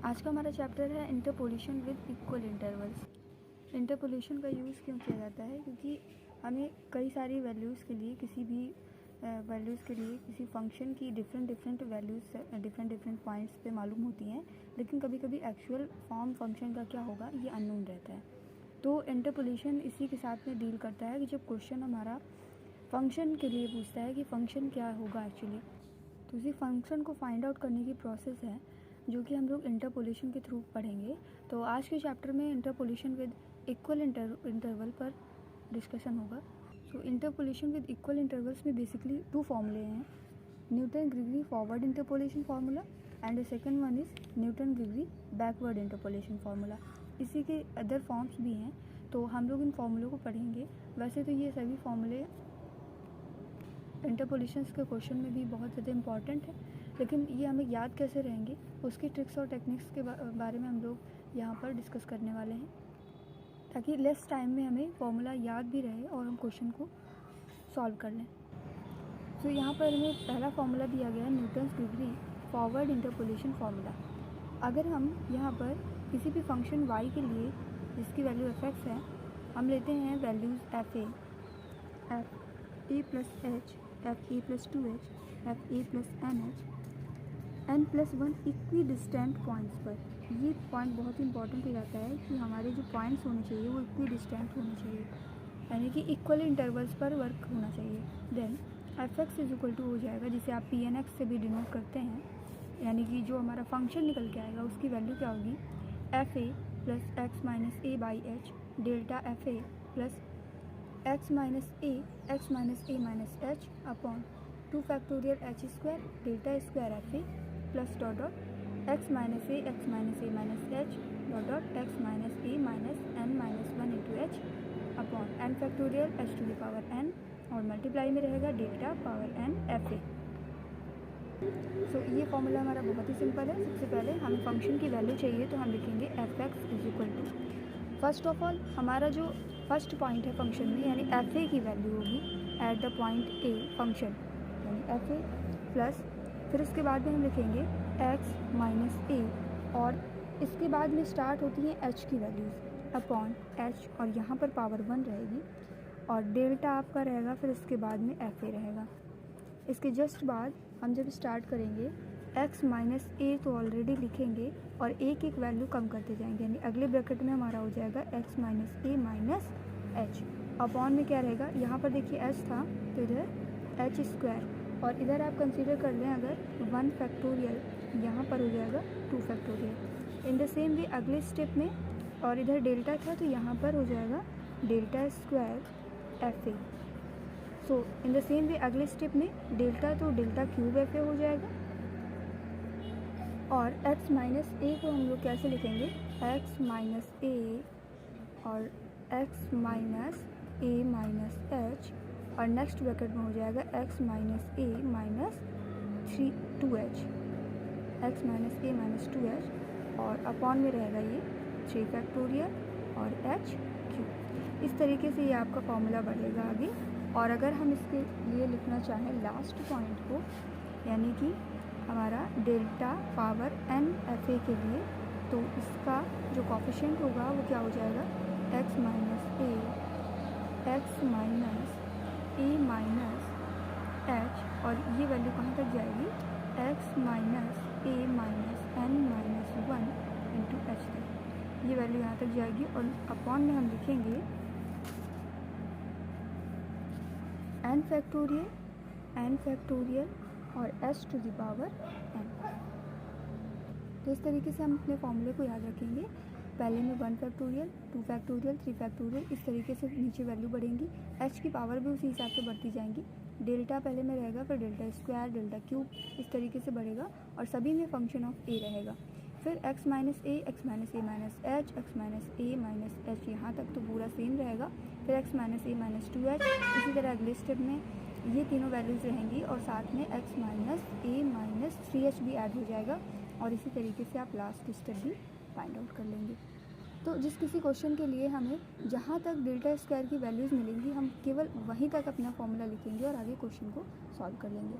आज का हमारा चैप्टर है interpolation with equal intervals. Interpolation का यूज़ क्यों किया जाता है? क्योंकि हमें कई सारी वैल्यूज़ के लिए किसी फंक्शन की डिफरेंट वैल्यूज़ डिफरेंट पॉइंट्स पे मालूम होती हैं, लेकिन कभी कभी एक्चुअल फॉर्म फंक्शन का क्या होगा ये अननोन रहता है। तो इंटरपोलेशन इसी के साथ में डील करता है कि जब क्वेश्चन हमारा फंक्शन के लिए पूछता है कि फंक्शन क्या होगा एक्चुअली, तो उसी फंक्शन को फाइंड आउट करने की प्रोसेस है जो कि हम लोग इंटरपोलेशन के थ्रू पढ़ेंगे। तो आज के चैप्टर में इंटरपोलेशन विद इक्वल इंटरवल पर डिस्कशन होगा। So interpolation with equal intervals में बेसिकली दो फॉर्मूले हैं, Newton Gregory forward interpolation formula and the second one is Newton Gregory backward interpolation formula. इसी के अदर फॉर्म्स भी हैं, तो हम लोग इन फार्मूलों को पढ़ेंगे। वैसे तो ये सभी फार्मूले इंटरपोलेशंस के क्वेश्चन में भी बहुत ज़्यादा इंपॉर्टेंट है, लेकिन ये हमें याद कैसे रहेंगे उसकी ट्रिक्स और टेक्निक्स के बारे में हम लोग यहाँ पर डिस्कस करने वाले हैं, ताकि लेस टाइम में हमें फॉर्मूला याद भी रहे और हम क्वेश्चन को सॉल्व कर लें। तो यहाँ पर हमें पहला फार्मूला दिया गया है न्यूटन्स ग्रीगरी फॉरवर्ड इंटरपोलेशन फार्मूला। अगर हम यहाँ पर किसी भी फंक्शन y के लिए जिसकी वैल्यू f(x) है, हम लेते हैं values F A plus H, F A plus 2h, F A plus N H, n+1 equidistant points पर। ये पॉइंट बहुत इंपॉर्टेंट हो जाता है कि हमारे जो पॉइंट्स होने चाहिए वो इक्वी डिस्टेंट होने चाहिए, यानी कि इक्वल इंटरवल्स पर वर्क होना चाहिए। देन f(x) हो जाएगा, जिसे आप pn(x) से भी डिनोट करते हैं, यानी कि जो हमारा फंक्शन निकल के आएगा उसकी वैल्यू क्या होगी, F A plus X minus A by H delta F A plus X minus A minus H upon 2 factorial H square delta square F A plus dot dot X minus A minus H dot dot X minus A minus N minus 1 into H upon N factorial H to the power N, और multiply में रहेगा delta power N F A. So ये formula हमारा बहुत ही simple है। सबसे पहले हमें फंक्शन की वैल्यू चाहिए, तो हम लिखेंगे f(x) is equal to, first of all हमारा जो फर्स्ट पॉइंट है फंक्शन में, यानी एफ ए की वैल्यू होगी at the point a function, यानी एफ ए प्लस, फिर इसके बाद में हम लिखेंगे एक्स माइनस ए, और इसके बाद में स्टार्ट होती है एच की वैल्यूज़ अपॉन एच, और यहाँ पर पावर 1 रहेगी, और डेल्टा आपका रहेगा, फिर इसके बाद में एफ ए रहेगा। इसके जस्ट बाद हम जब स्टार्ट करेंगे x माइनस ए तो ऑलरेडी लिखेंगे और एक एक वैल्यू कम करते जाएंगे, यानी अगले ब्रैकेट में हमारा हो जाएगा x minus A minus H upon में क्या रहेगा, यहाँ पर देखिए h था तो इधर एच स्क्वायर, और इधर आप कंसीडर कर लें अगर 1 फैक्टोरियल, यहाँ पर हो जाएगा 2 factorial. In the same way अगले स्टेप में, और इधर डेल्टा था तो यहाँ पर हो जाएगा delta square F A. So in the same way अगले स्टेप में डेल्टा तो डेल्टा क्यूब एफ ए हो जाएगा, और x माइनस ए को हम लोग कैसे लिखेंगे, x माइनस ए और x minus A minus H, और नेक्स्ट ब्रैकेट में हो जाएगा x minus A minus 2h, x minus A minus 2h, और अपॉन में रहेगा ये 3 फैक्टोरियल और h क्यूब। इस तरीके से ये आपका फॉर्मूला बढ़ेगा आगे। और अगर हम इसके लिए लिखना चाहें लास्ट पॉइंट को, यानी कि हमारा delta power N F A के लिए, तो इसका जो कॉफिशिएंट होगा वो क्या हो जाएगा, x minus A minus H, और ये वैल्यू कहाँ तक जाएगी, x minus A minus N minus 1 into H तक, ये वैल्यू यहाँ तक जाएगी, और अपॉन में हम लिखेंगे n फैक्टोरियल और s to the power n। तो इस तरीके से हम अपने फॉर्मूले को याद रखेंगे। पहले में 1 फैक्टोरियल, 2 फैक्टोरियल, 3 फैक्टोरियल, इस तरीके से नीचे वैल्यू बढ़ेंगी, h की पावर भी उसी हिसाब से बढ़ती जाएंगी। डेल्टा पहले में रहेगा, फिर डेल्टा स्क्वायर, डेल्टा क्यूब, इस तरीके से बढ़ेगा, और सभी में फंक्शन ऑफ a रहेगा। फिर x minus A minus H, x minus A minus H, यहाँ तक तो पूरा सेम रहेगा, फिर x minus A minus 2h, इसी तरह अगले स्टेप में ये तीनों वैल्यूज़ रहेंगी, और साथ में x minus A minus 3h भी ऐड हो जाएगा, और इसी तरीके से आप लास्ट स्टेप भी फाइंड आउट कर लेंगे। तो जिस किसी क्वेश्चन के लिए हमें जहाँ तक डेल्टा स्क्वायर की वैल्यूज़ मिलेंगी, हम केवल वहीं तक अपना फॉर्मूला लिखेंगे और आगे क्वेश्चन को सॉल्व कर लेंगे।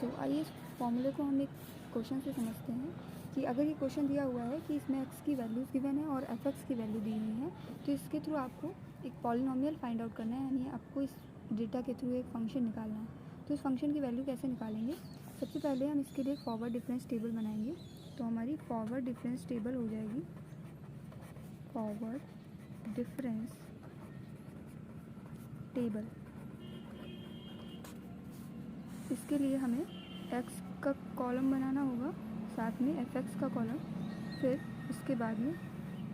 तो आइए इस फॉर्मूले को हम एक क्वेश्चन से समझते हैं कि अगर ये क्वेश्चन दिया हुआ है कि इसमें x की वैल्यूज़ गिवन है और fx की वैल्यू दी हुई है, तो इसके थ्रू आपको एक पॉलिनोमियल फाइंड आउट करना है, यानी आपको इस डेटा के थ्रू एक फंक्शन निकालना है। तो इस फंक्शन की वैल्यू कैसे निकालेंगे? सबसे पहले हम इसके लिए एक फॉरवर्ड डिफरेंस टेबल बनाएंगे। तो हमारी फॉरवर्ड डिफरेंस टेबल हो जाएगी फॉरवर्ड डिफरेंस टेबल। इसके लिए हमें x का कॉलम बनाना होगा, साथ में fx का कॉलम, फिर इसके बाद में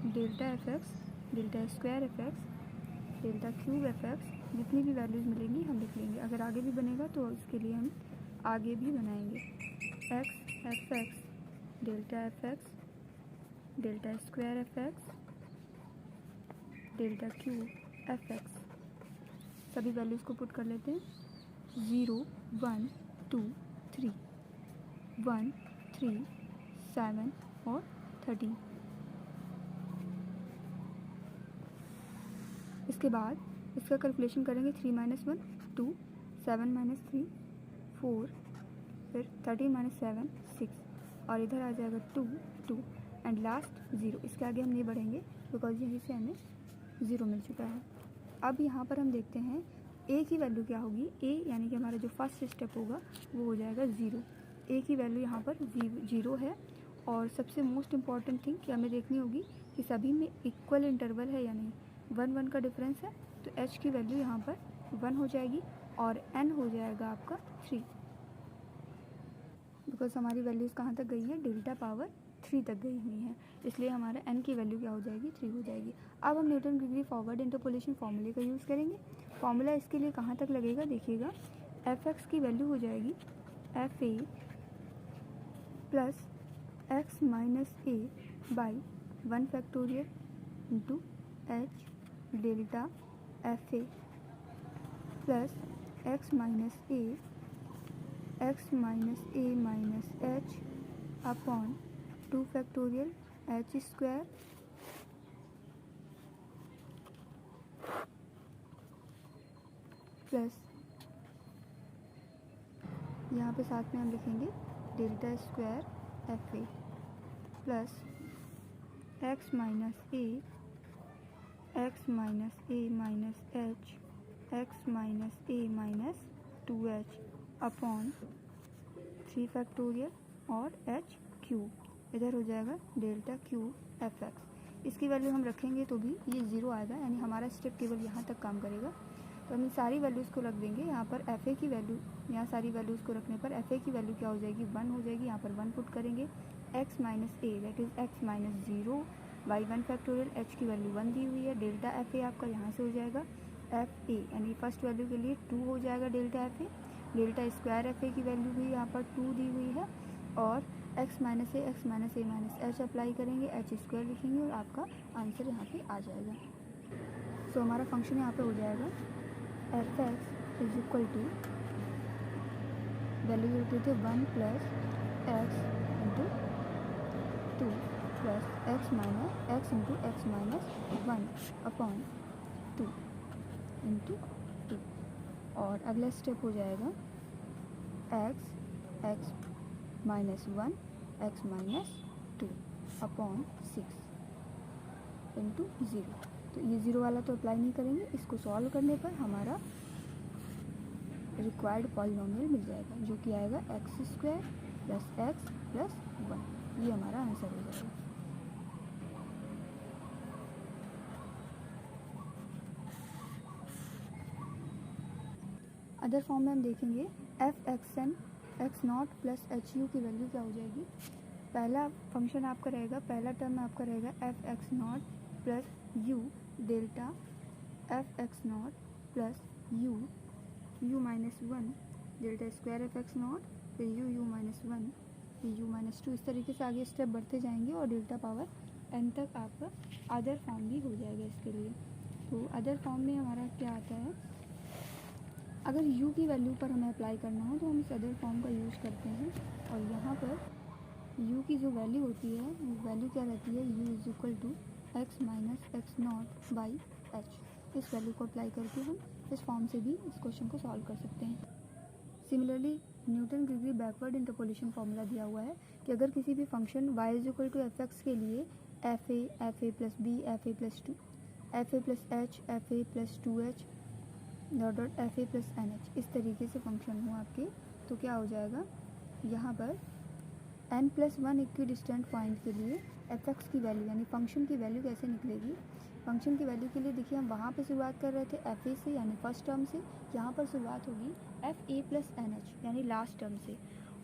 delta fx, delta square fx, delta cube fx, जितनी भी वैल्यूज़ मिलेंगी हम लिख लेंगे। अगर आगे भी बनेगा तो इसके लिए हम आगे भी बनाएंगे। x fx, delta fx, delta square fx, delta cube fx, सभी वैल्यूज़ को पुट कर लेते हैं। 0 1 2 3, 1 3 7 और 13। इसके बाद इसका कैलकुलेशन करेंगे। 3 - 1 2, 7 - 3 4, फिर 13 - 7 6, और इधर आ जाएगा 2 2 एंड लास्ट 0। इसके आगे हम नहीं बढ़ेंगे बिकॉज यहीं से हमें 0 मिल चुका है। अब यहाँ पर हम देखते हैं a की वैल्यू क्या होगी। a यानी कि हमारा जो फर्स्ट स्टेप होगा वो हो जाएगा 0। a की वैल्यू यहाँ पर 0 है, और सबसे मोस्ट इम्पॉर्टेंट थिंग कि हमें देखनी होगी कि सभी में इक्वल इंटरवल है या नहीं। 1 1 का डिफरेंस है, तो h की वैल्यू यहाँ पर 1 हो जाएगी और n हो जाएगा आपका 3, बिकॉज हमारी वैल्यूज़ कहाँ तक गई है, डेल्टा पावर 3 तक गई हुई हैं, इसलिए हमारा n की वैल्यू क्या हो जाएगी, 3 हो जाएगी। अब हम न्यूटन डिग्री फॉरवर्ड इंटरपोलेशन फॉर्मूले का यूज़ करेंगे। फॉर्मूला इसके लिए कहाँ तक लगेगा देखिएगा। fx की वैल्यू हो जाएगी fa plus x minus a by 1 factorial into h delta fa plus x minus a minus h upon 2 factorial h square plus यहाँ पे साथ में हम लिखेंगे delta square fa plus x minus a minus h, x minus a minus 2h upon 3 factorial और h cube, इधर हो जाएगा डेल्टा क्यूब fx। इसकी वैल्यू हम रखेंगे तो भी ये 0 आएगा, यानी हमारा स्टेप केवल यहाँ तक काम करेगा। तो हम इन सारी वैल्यूज़ को रख देंगे। यहाँ पर fa की वैल्यू, यहाँ सारी वैल्यूज़ को रखने पर fa की वैल्यू क्या हो जाएगी, 1 हो जाएगी। यहाँ पर 1 पुट करेंगे। x minus a that is x minus 0 by 1 factorial, h की वैल्यू 1 दी हुई है। डेल्टा fa आपका यहाँ से हो जाएगा fa, यानी फर्स्ट वैल्यू के लिए 2 हो जाएगा delta fa। Delta square fa की वैल्यू भी यहाँ पर 2 दी हुई है, और x minus a minus h apply करेंगे, h स्क्वायर लिखेंगे और आपका आंसर यहाँ पे आ जाएगा। सो हमारा फंक्शन यहाँ पे हो जाएगा fx is equal to, value होती थी 1 plus x into 2 plus x minus x into x minus 1 upon 2 into 2, और अगला स्टेप हो जाएगा x minus 1 x minus 2 upon 6 into 0। तो ये 0 वाला तो अप्लाई नहीं करेंगे, इसको सॉल्व करने पर हमारा रिक्वायर्ड पॉलिनोमियल मिल जाएगा, जो कि आएगा x square plus x plus 1। ये हमारा आंसर हो जाएगा। अदर फॉर्म में हम देखेंगे f(x(n) x0 प्लसhu की वैल्यू क्या हो जाएगी। पहला फंक्शन आपका रहेगा, पहला टर्म आपका रहेगा f(x0) plus u delta f(x0) plus u minus 1 delta square f(x0), फिर u माइनस 1, फिर u माइनस 2। इस तरीके से आगे स्टेप बढ़ते जाएंगे और डेल्टा पावर n तक आपका अदर फॉर्म भी हो जाएगा इसके लिए। तो अदर फॉर्म में हमारा क्या आता है, अगर u की वैल्यू पर हमें अप्लाई करना हो तो हम इस अदर फॉर्म का यूज़ करते हैं, और यहाँ पर u की जो वैल्यू होती है वो वैल्यू क्या रहती है, u is equal to x minus x0 by h। इस वैल्यू को अप्लाई करके हम इस फॉर्म से भी इस क्वेश्चन को सॉल्व कर सकते हैं। Similarly Newton Gregory backward interpolation formula दिया हुआ है कि अगर किसी भी function y is equal to F X के लिए F A plus B F A plus two F A plus H F A plus two H dot dot F A plus N H इस तरीके से function हो आपके, तो क्या हो जाएगा यहाँ पर n plus one equi distant point के लिए एफ एक्स की वैल्यू यानी फंक्शन की वैल्यू कैसे निकलेगी। फंक्शन की वैल्यू के लिए देखिए हम वहाँ पे शुरुआत कर रहे थे एफ ए से यानी फर्स्ट टर्म से, यहाँ पर शुरुआत होगी F A plus N H यानी लास्ट टर्म से,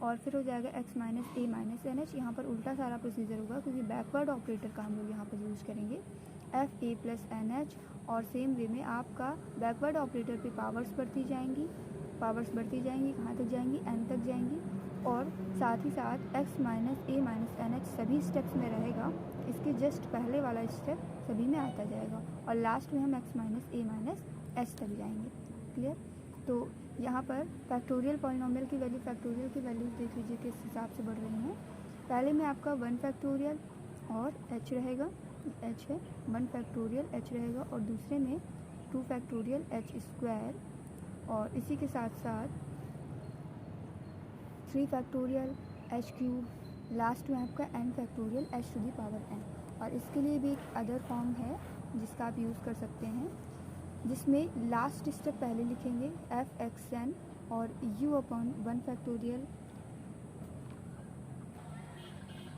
और फिर हो जाएगा X minus A minus N H. यहाँ पर उल्टा सारा प्रोसीजर होगा क्योंकि बैकवर्ड ऑपरेटर का हम लोग यहाँ पर यूज़ करेंगे F A plus N H, और सेम वे में आपका बैकवर्ड ऑपरेटर पे पावर्स बढ़ती जाएंगी कहाँ तक जाएंगी एन तक जाएंगी, और साथ ही साथ x minus A minus N H सभी स्टेप्स में रहेगा, इसके जस्ट पहले वाला स्टेप सभी में आता जाएगा, और लास्ट में हम x minus A minus H तक जाएंगे। क्लियर। तो यहाँ पर फैक्टोरियल पॉलिनोमियल की वैल्यू फैक्टोरियल की वैल्यूज देख लीजिए किस हिसाब से बढ़ रही हैं। पहले में आपका 1 फैक्टोरियल और h रहेगा, h है 1 फैक्टोरियल h रहेगा, और दूसरे में 2 फैक्टोरियल h स्क्वायर, और इसी के साथ साथ 3 फैक्टोरियल h क्यूब, लास्ट में आपका n factorial h to the power n। और इसके लिए भी एक अदर फॉर्म है जिसका आप यूज़ कर सकते हैं, जिसमें लास्ट स्टेप पहले लिखेंगे एफ एक्स एन और u upon 1 factorial,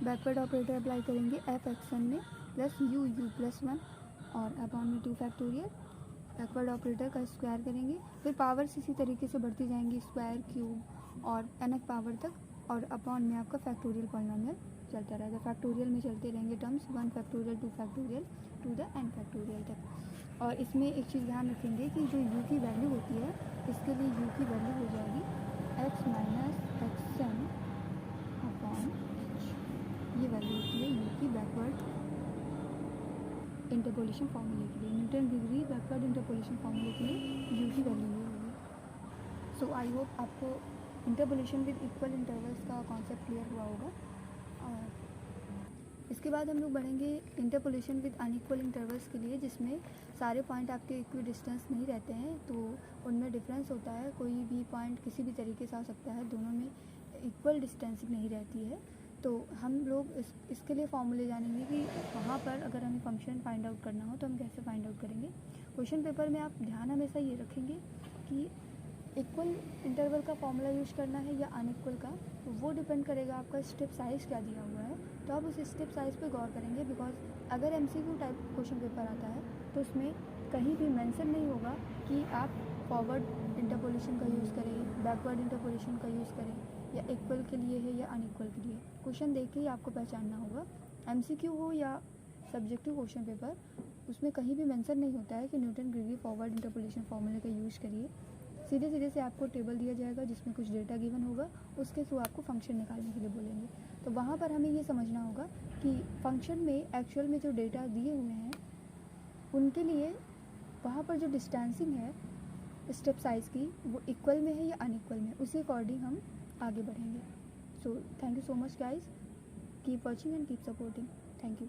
backward operator apply करेंगे एफ एक्स एन में प्लस यू प्लस 1 और अपॉन में 2 फैक्टोरियल, बैकवर्ड ऑपरेटर का स्क्वायर करेंगे, फिर पावर्स इसी तरीके से बढ़ती जाएंगी स्क्वायर क्यूब और nth पावर तक, और अपॉन में आपका फैक्टोरियल पॉलिनोमियल चलता रहेगा। फैक्टोरियल में चलते रहेंगे terms 1 factorial 2 factorial two the n factorial तक। और इसमें एक चीज़ ध्यान रखेंगे कि जो u की वैल्यू होती है इसके लिए u की वैल्यू हो जाएगी x minus X N upon h, ये वैल्यू होती है u की बैकवर्ड इंटरपोलेशन फार्मूले के लिए, न्यूटन ग्रीगरी बैकवर्ड इंटरपोलेशन फार्मूले के लिए u की वैल्यू ये होगी। सो आई होप आपको इंटरपोलेशन विद इक्वल इंटरवल्स का कॉन्सेप्ट क्लियर हुआ होगा। और इसके बाद हम लोग बढ़ेंगे इंटरपोलेशन विद अनइक्वल इंटरवल्स के लिए, जिसमें सारे पॉइंट आपके इक्वी डिस्टेंस नहीं रहते हैं, तो उनमें डिफरेंस होता है, कोई भी पॉइंट किसी भी तरीके से आ सकता है, दोनों में इक्वल डिस्टेंसिंग नहीं रहती है। तो हम लोग इसके लिए फॉर्मूले जानेंगे कि वहाँ पर अगर हमें फंक्शन फाइंड आउट करना हो तो हम कैसे फाइंड आउट करेंगे। क्वेश्चन पेपर में आप ध्यान हमेशा ये रखेंगे कि इक्वल इंटरवल का फॉर्मूला यूज़ करना है या अनइक्वल का, तो वो डिपेंड करेगा आपका स्टेप साइज़ क्या दिया हुआ है, तो आप उस स्टेप साइज़ पे गौर करेंगे। बिकॉज अगर MCQ टाइप क्वेश्चन पेपर आता है तो उसमें कहीं भी मेंशन नहीं होगा कि आप फॉरवर्ड इंटरपोलेशन का यूज़ करें, बैकवर्ड इंटरपोलेशन का यूज़ करें, या इक्वल के लिए है या अनइक्वल के लिए। क्वेश्चन देख के ही आपको पहचानना होगा, MCQ हो या सब्जेक्टिव क्वेश्चन पेपर, उसमें कहीं भी मेंशन नहीं होता है कि न्यूटन ग्रीगरी फॉरवर्ड इंटरपोलेशन फॉर्मूले का यूज़ करिए। सीधे से आपको टेबल दिया जाएगा जिसमें कुछ डेटा गिवन होगा, उसके थ्रू आपको फंक्शन निकालने के लिए बोलेंगे। तो वहाँ पर हमें ये समझना होगा कि फंक्शन में एक्चुअल में जो डेटा दिए हुए हैं उनके लिए वहाँ पर जो डिस्टेंसिंग है स्टेप साइज़ की वो इक्वल में है या अनइक्वल में, उसी अकॉर्डिंग हम आगे बढ़ेंगे। So thank you so much guys, keep watching and keep supporting. Thank you.